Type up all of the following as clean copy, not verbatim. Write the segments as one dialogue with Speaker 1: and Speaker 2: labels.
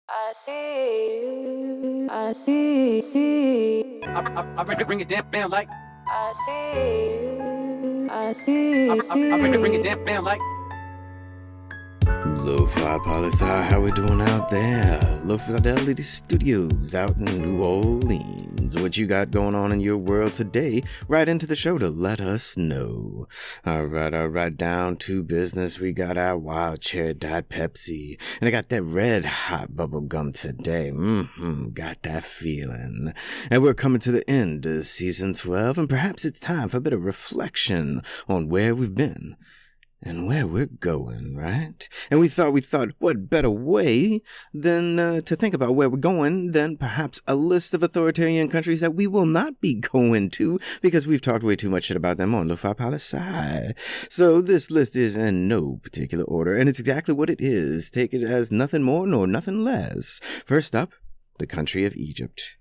Speaker 1: I see you. I see.
Speaker 2: I bring it down like.
Speaker 1: I see you. I see.
Speaker 2: I bring it down like.
Speaker 3: Lofi Poli Sci, how we doing out there? Lofi Fidelity Studios out in New Orleans. What you got going on in your world today? Right into the show to let us know. Alright, down to business. We got our wild cherry Diet Pepsi. And I got that red hot bubble gum today. Got that feeling. And we're coming to the end of season 12, and perhaps it's time for a bit of reflection on where we've been and where we're going, right? And we thought, what better way than to think about where we're going than perhaps a list of authoritarian countries that we will not be going to because we've talked way too much shit about them on Lofi Poli Sci. So this list is in no particular order, and it's exactly what it is. Take it as nothing more nor nothing less. First up, the country of Egypt.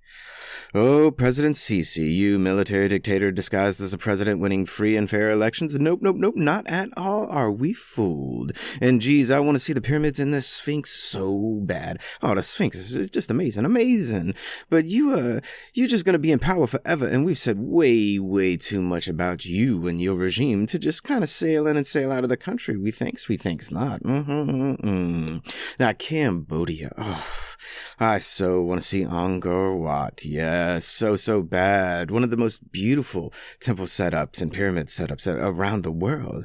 Speaker 3: Oh, President Sisi, you military dictator disguised as a president winning free and fair elections? Nope, not at all. Are we fooled? And geez, I want to see the pyramids and the Sphinx so bad. Oh, the Sphinx is just amazing. But you're just going to be in power forever, and we've said way too much about you and your regime to just kind of sail in and sail out of the country. We thinks not. Now, Cambodia. Oh, I so want to see Angkor Wat. Yes, so bad. One of the most beautiful temple setups and pyramid setups around the world.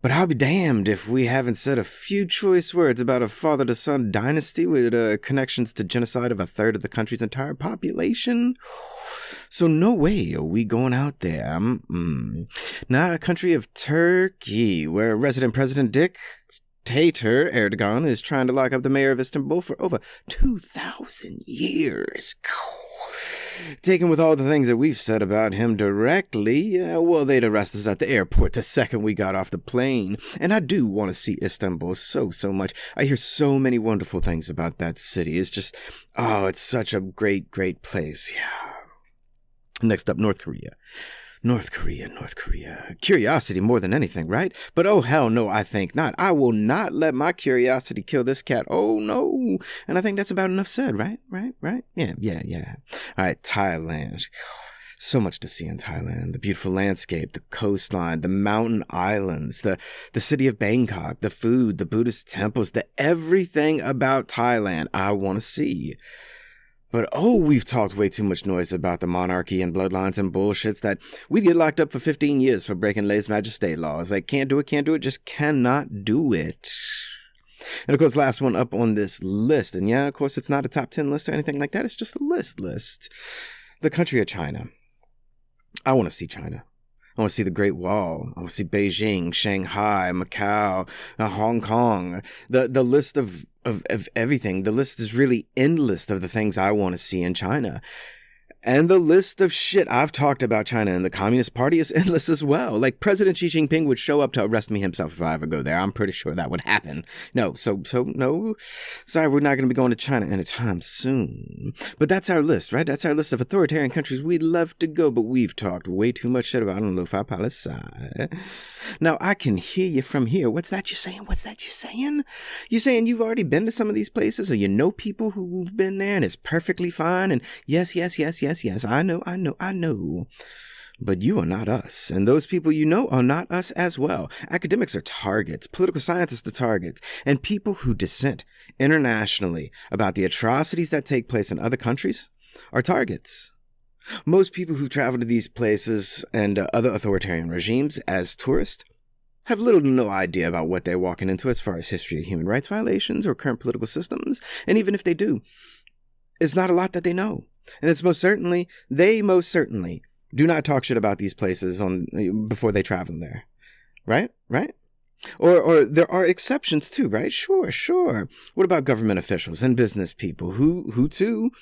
Speaker 3: But I'll be damned if we haven't said a few choice words about a father-to-son dynasty with connections to genocide of a third of the country's entire population. So no way are we going out there. Not a country of Turkey, where resident President Dictator Erdogan is trying to lock up the mayor of Istanbul for over 2,000 years. Taken with all the things that we've said about him directly, well, they'd arrest us at the airport the second we got off the plane. And I do want to see Istanbul so much. I hear so many wonderful things about that city. It's just, it's such a great place. Yeah. Next up, North Korea. North Korea. Curiosity more than anything, right? But oh hell no, I think not. I will not let my curiosity kill this cat. Oh no. And I think that's about enough said, right? Yeah. All right, Thailand. So much to see in Thailand. The beautiful landscape, the coastline, the mountain islands, the city of Bangkok, the food, the Buddhist temples, the everything about Thailand I want to see. But we've talked way too much noise about the monarchy and bloodlines and bullshits that we'd get locked up for 15 years for breaking lèse-majesté laws. Like, can't do it, just cannot do it. And of course, last one up on this list, and yeah, of course, it's not a top 10 list or anything like that, it's just a list. The country of China. I want to see China. I want to see the Great Wall. I want to see Beijing, Shanghai, Macau, Hong Kong. The list of everything. The list is really endless of the things I want to see in China. And the list of shit I've talked about China and the Communist Party is endless as well. Like, President Xi Jinping would show up to arrest me himself if I ever go there. I'm pretty sure that would happen. No, no. Sorry, we're not going to be going to China anytime soon. But that's our list, right? That's our list of authoritarian countries we'd love to go, but we've talked way too much shit about on Lofi Poli Sci. Now, I can hear you from here. What's that you saying? You saying you've already been to some of these places, or you know people who've been there and it's perfectly fine, and yes, I know. But you are not us, and those people you know are not us as well. Academics are targets, political scientists are targets, and people who dissent internationally about the atrocities that take place in other countries are targets. Most people who travel to these places and other authoritarian regimes as tourists have little to no idea about what they're walking into as far as history of human rights violations or current political systems, and even if they do, it's not a lot that they know. And it's most certainly do not talk shit about these places before they travel there. Right? Or there are exceptions too, right? Sure. What about government officials and business people who too,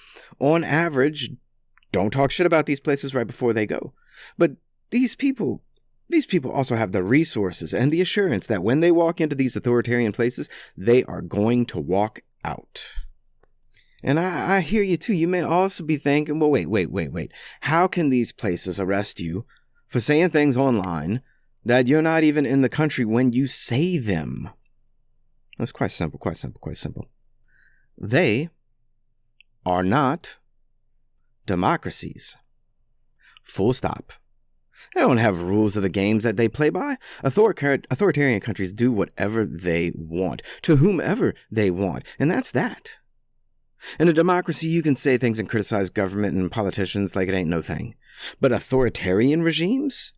Speaker 3: on average, don't talk shit about these places right before they go? But these people also have the resources and the assurance that when they walk into these authoritarian places, they are going to walk out. And I hear you too. You may also be thinking, well, wait. How can these places arrest you for saying things online that you're not even in the country when you say them? That's quite simple. They are not democracies. Full stop. They don't have rules of the games that they play by. Authoritarian countries do whatever they want, to whomever they want, and that's that. In a democracy, you can say things and criticize government and politicians like it ain't no thing. But authoritarian regimes?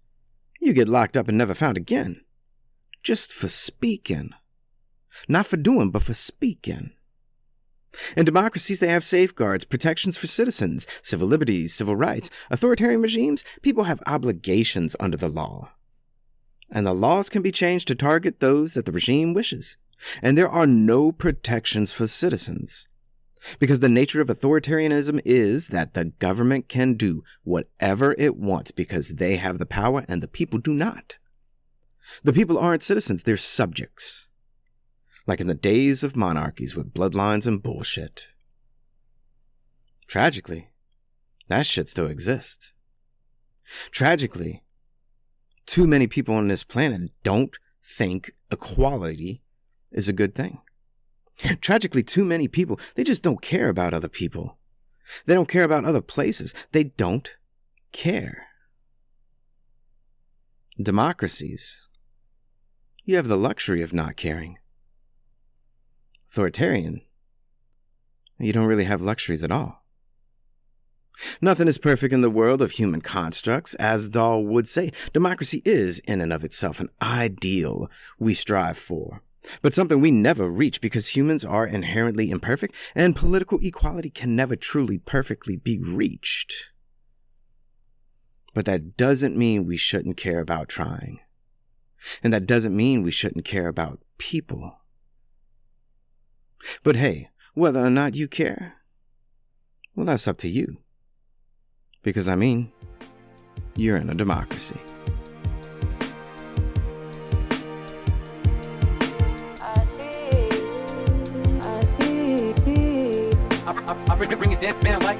Speaker 3: You get locked up and never found again. Just for speaking. Not for doing, but for speaking. In democracies, they have safeguards, protections for citizens, civil liberties, civil rights. Authoritarian regimes, people have obligations under the law. And the laws can be changed to target those that the regime wishes. And there are no protections for citizens. Because the nature of authoritarianism is that the government can do whatever it wants because they have the power and the people do not. The people aren't citizens, they're subjects. Like in the days of monarchies with bloodlines and bullshit. Tragically, that shit still exists. Tragically, too many people on this planet don't think equality is a good thing. Tragically, too many people, they just don't care about other people. They don't care about other places. They don't care. Democracies, you have the luxury of not caring. Authoritarian, you don't really have luxuries at all. Nothing is perfect in the world of human constructs. As Dahl would say, democracy is, in and of itself, an ideal we strive for, but something we never reach because humans are inherently imperfect and political equality can never truly perfectly be reached. But that doesn't mean we shouldn't care about trying. And that doesn't mean we shouldn't care about people. But hey, whether or not you care, well, that's up to you. Because, you're in a democracy.
Speaker 1: I see.
Speaker 2: I bring it down like.